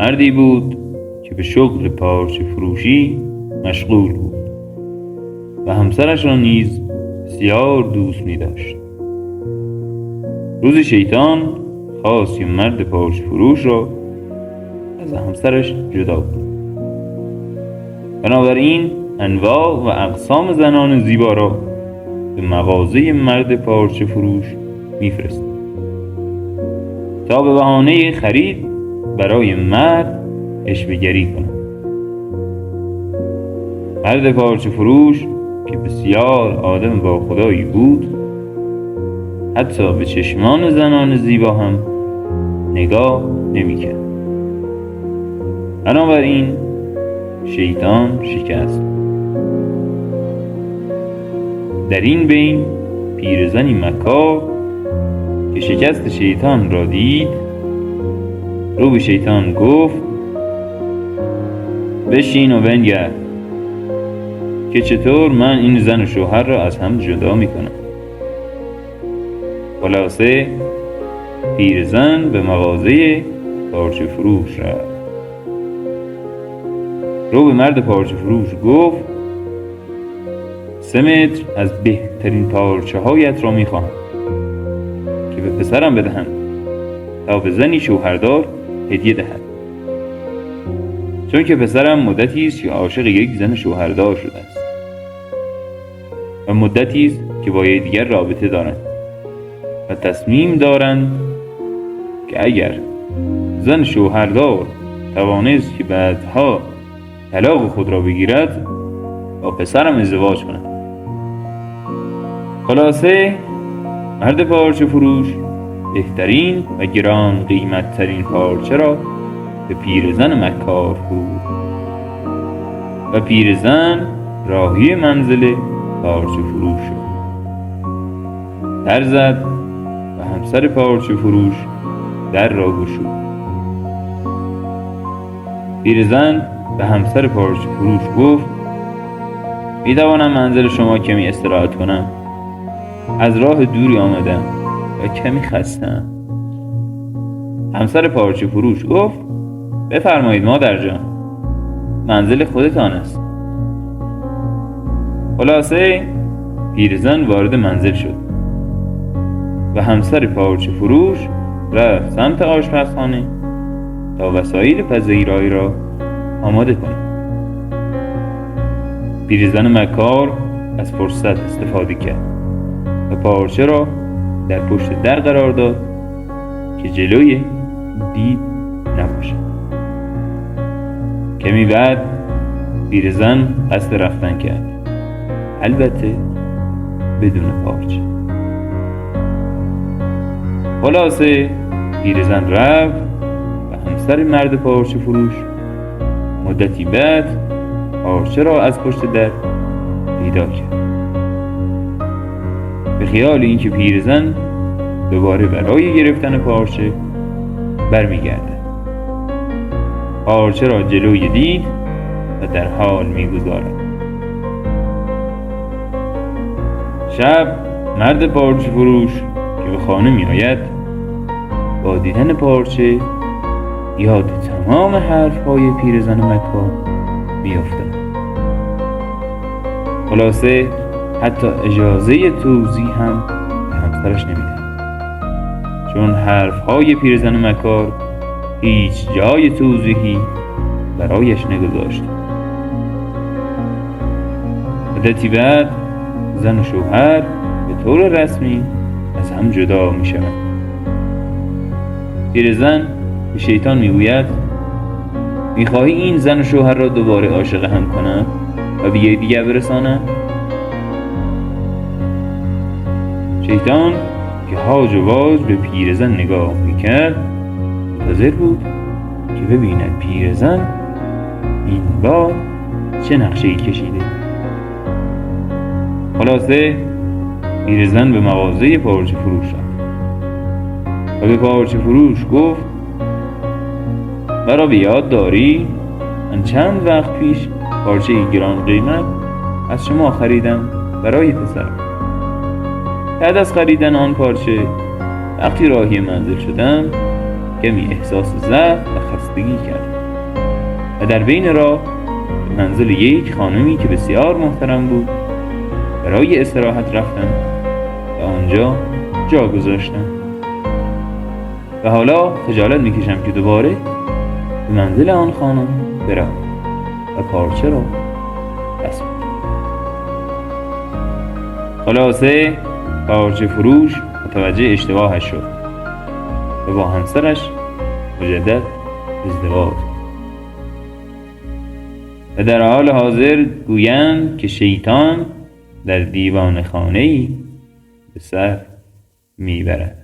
مردی بود که به شغل پارچه فروشی مشغول بود و همسرش را نیز بسیار دوست می داشت. روزی شیطان خواست که مرد پارچه فروش را از همسرش جدا کند. بنابراین انواع و اقسام زنان زیبا را به مغازه مرد پارچه فروش میفرست تا به بهانه خرید برای مرد عشوه‌گری کند. مرد پارچه فروش که بسیار آدم با خدایی بود، حتی به چشمان زنان زیبا هم نگاه نمی‌کرد. بنابراین شیطان شکست. در این بین پیرزنی مکار که شکست شیطان را دید، رو به شیطان گفت بشین و بنگر که چطور من این زن و شوهر را از هم جدا میکنم. خلاصه پیرزن به مغازه پارچه فروش رفت. رو به مرد پارچه فروش گفت 3 متر از بهترین پارچه هایت را میخواهم که به پسرم بدهم تا به زنی شوهردار هدیه دهد، چون که پسرم مدتی است که عاشق یک زن شوهردار شده است و مدتی است که با یکدیگر رابطه دارند و تصمیم دارند که اگر زن شوهردار توانست که بعدها طلاق خود را بگیرد با پسرم ازدواج کند. خلاصه مرد پارچه فروش بهترین و گران قیمت ترین پارچه را به پیرزن مکار فروخت و پیرزن راهی منزل پارچه فروش شد. در زد و همسر پارچه فروش در را گشود. پیرزن به همسر پارچه فروش گفت میتوانم منزل شما کمی استراحت کنم؟ از راه دوری آمدم و کمی خستم. همسر پارچه فروش گفت بفرمایید مادر جان، منزل خودتان است. خلاصه پیرزن وارد منزل شد و همسر پارچه فروش رفت سمت آشپزخانه تا وسایل پذیرایی را آماده کند. پیرزن مکار از فرصت استفاده کرد و پارچه را در پشت در قرار داد که جلوی دید نباشد. کمی بعد پیرزن قصد رفتن کرد، البته بدون پارچه. خلاصه پیرزن رفت و همسر مرد پارچه فروش مدتی بعد پارچه را از پشت در پیدا کرد. به خیال اینکه پیرزن دوباره برای گرفتن پارچه برمیگردد، پارچه را جلوی دید و در حال میگذارد. شب مرد پارچه فروش که به خانه می آید با دیدن پارچه یاد تمام حرفهای پیرزن مکار میافتد. خلاصه حتی اجازه توضیح هم به همسرش نمیدهد، چون حرفهای پیرزن مکار هیچ جای توضیحی برایش نگذاشت. مدتی بعد زن و شوهر به طور رسمی از هم جدا می شوند. پیرزن به شیطان میگوید میخواهی این زن و شوهر را دوباره عاشق هم کنم و به یکدیگر برسانم؟ شیطان که هاج و واج به پیرزن نگاه میکرد منتظر بود که ببیند پیرزن این بار چه نقشه‌ای کشیده. خلاصه پیرزن به مغازه پارچه فروش رفت و به پارچه فروش گفت مرا به یاد داری؟ من چند وقت پیش پارچه گران قیمت از شما خریدم برای پسرم. بعد از خریدن آن پارچه وقتی راهی منزل شدم کمی احساس ضعف و بستگی کرد و در بین راه به منزل یک خانمی که بسیار محترم بود برای استراحت رفتم و آنجا جا گذاشتم و حالا خجالت میکشم که دوباره به منزل آن خانم برم و پارچه را پس بگیرم. خلاصه پارچه فروش متوجه اشتباهش شد و با همسرش مجدد ازدواج و در حال حاضر گویند که شیطان در دیوان خانه‌ای به سر میبرد.